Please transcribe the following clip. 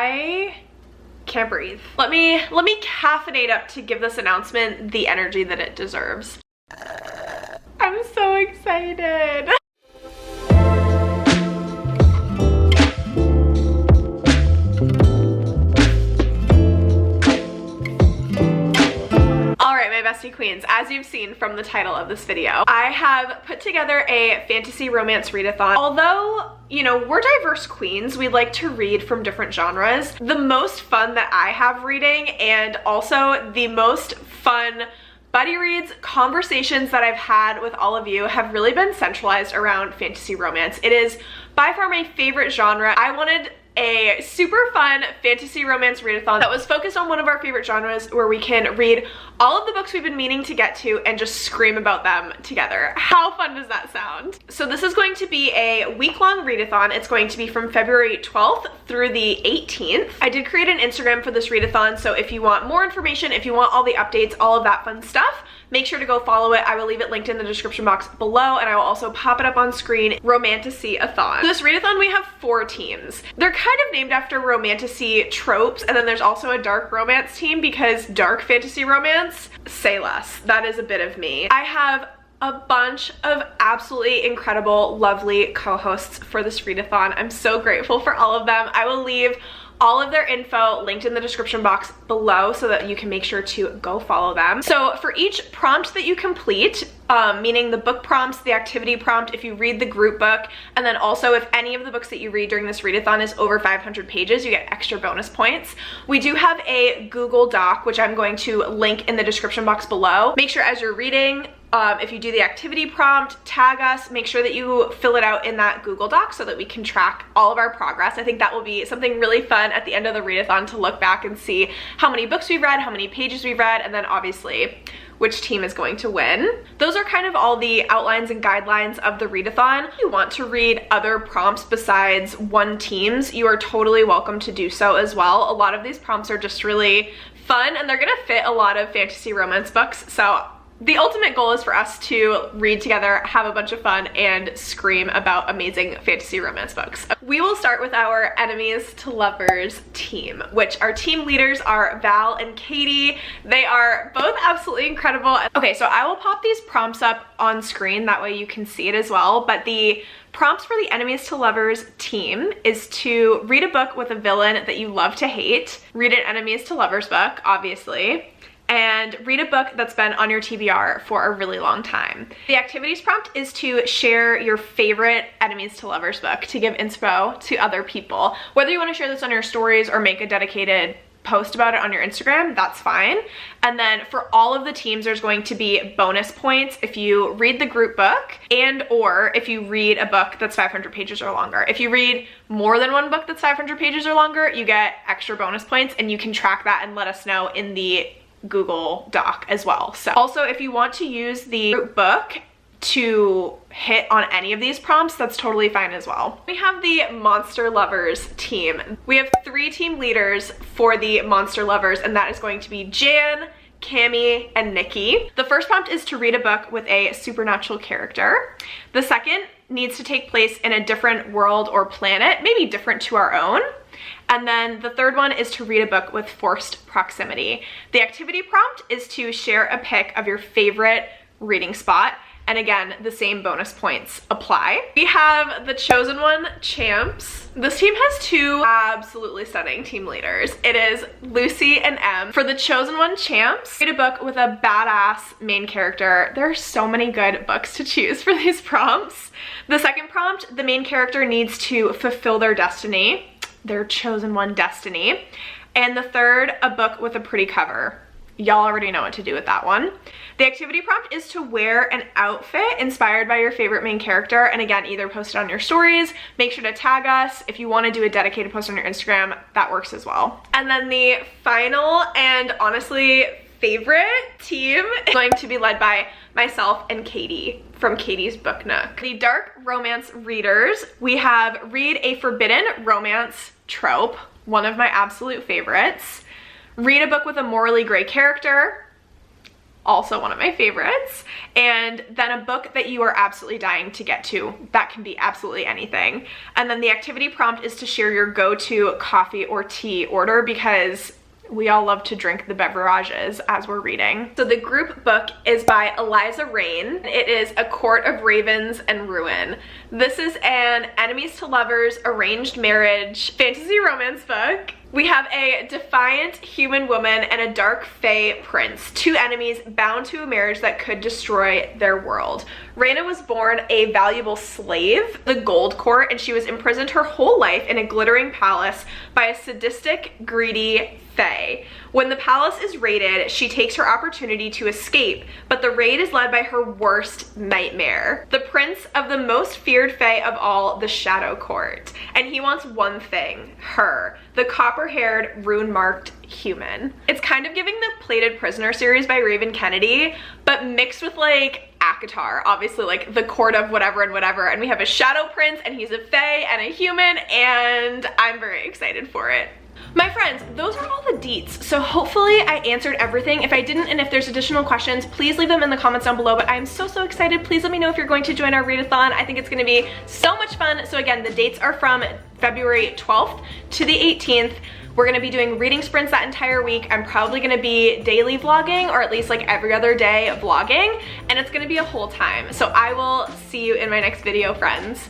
I can't breathe. Let me caffeinate up to give this announcement the energy that it deserves. I'm so excited. Bestie Queens, as you've seen from the title of this video, I have put together a fantasy romance readathon. Although, you know, we're diverse queens, we like to read from different genres. The most fun that I have reading, and also the most fun buddy reads, conversations that I've had with all of you, have really been centralized around fantasy romance. It is by far my favorite genre. I wanted a super fun fantasy romance readathon that was focused on one of our favorite genres, where we can read all of the books we've been meaning to get to and just scream about them together. How fun does that sound? So this is going to be a week-long readathon. It's going to be from February 12th through the 18th. I did create an Instagram for this readathon, so if you want more information, if you want all the updates, all of that fun stuff, make sure to go follow it. I will leave it linked in the description box below, and I will also pop it up on screen. Romantasy-athon. For this readathon, we have 4 teams. They're kind of named after romantasy tropes, and then there's also a dark romance team, because dark fantasy romance, say less. That is a bit of me. I have a bunch of absolutely incredible, lovely co-hosts for this readathon. I'm so grateful for all of them. I will leave all of their info linked in the description box below so that you can make sure to go follow them. So for each prompt that you complete, meaning the book prompts, the activity prompt, if you read the group book, and then also if any of the books that you read during this readathon is over 500 pages, you get extra bonus points. We do have a Google Doc, which I'm going to link in the description box below. Make sure as you're reading, if you do the activity prompt, tag us, make sure that you fill it out in that Google Doc so that we can track all of our progress. I think that will be something really fun at the end of the readathon, to look back and see how many books we've read, how many pages we've read, and then obviously which team is going to win. Those are kind of all the outlines and guidelines of the readathon. If you want to read other prompts besides one team's, you are totally welcome to do so as well. A lot of these prompts are just really fun, and they're gonna fit a lot of fantasy romance books, so the ultimate goal is for us to read together, have a bunch of fun, and scream about amazing fantasy romance books. We will start with our enemies to lovers team, which our team leaders are Val and Katie. They are both absolutely incredible. Okay, so I will pop these prompts up on screen, that way you can see it as well, but the prompts for the enemies to lovers team is to read a book with a villain that you love to hate, read an enemies to lovers book, obviously, and read a book that's been on your TBR for a really long time. The activities prompt is to share your favorite enemies to lovers book, to give inspo to other people. Whether you want to share this on your stories or make a dedicated post about it on your Instagram, that's fine. And then for all of the teams, there's going to be bonus points if you read the group book, and or if you read a book that's 500 pages or longer. If you read more than one book that's 500 pages or longer, you get extra bonus points, and you can track that and let us know in the Google Doc as well. So also, if you want to use the group book to hit on any of these prompts, that's totally fine as well. We have the monster lovers team. We have 3 team leaders for the monster lovers, and that is going to be Jan, Cami, and Nikki. The first prompt is to read a book with a supernatural character. The second needs to take place in a different world or planet, maybe different to our own. And then the third one is to read a book with forced proximity. The activity prompt is to share a pic of your favorite reading spot. And again, the same bonus points apply. We have the Chosen One champs. This team has 2 absolutely stunning team leaders. It is Lucy and Em. For the Chosen One champs, read a book with a badass main character. There are so many good books to choose for these prompts. The second prompt, the main character needs to fulfill their destiny, their chosen one destiny. And the third, a book with a pretty cover. Y'all already know what to do with that one. The activity prompt is to wear an outfit inspired by your favorite main character, and again, either post it on your stories, make sure to tag us. If you want to do a dedicated post on your Instagram, that works as well. And then the final and honestly favorite team is going to be led by myself and Katie from Katie's Book Nook. The dark romance readers, we have read a forbidden romance trope, one of my absolute favorites. Read a book with a morally gray character, also one of my favorites. And then a book that you are absolutely dying to get to. That can be absolutely anything. And then the activity prompt is to share your go-to coffee or tea order, because we all love to drink the beverages as we're reading. So the group book is by Eliza Rain. It is A Court of Ravens and Ruin. This is an enemies to lovers, arranged marriage, fantasy romance book. We have a defiant human woman and a dark fae prince, two enemies bound to a marriage that could destroy their world. Raina was born a valuable slave, the Gold Court, and she was imprisoned her whole life in a glittering palace by a sadistic, greedy fae. When the palace is raided, she takes her opportunity to escape, but the raid is led by her worst nightmare, the prince of the most feared fae of all, the Shadow Court. And he wants one thing, her, the copper-haired, rune-marked human. It's kind of giving the Plated Prisoner series by Raven Kennedy, but mixed with like ACOTAR, obviously like the court of whatever and whatever, and we have a shadow prince and he's a fae and a human, and I'm very excited for it. My friends, those are all the deets, so hopefully I answered everything. If I didn't, and if there's additional questions, please leave them in the comments down below, but I'm so excited. Please let me know if you're going to join our readathon. I think it's gonna be so much fun. So again, the dates are from February 12th to the 18th. We're gonna be doing reading sprints that entire week. I'm probably gonna be daily vlogging, or at least like every other day vlogging, and it's gonna be a whole time. So I will see you in my next video, friends.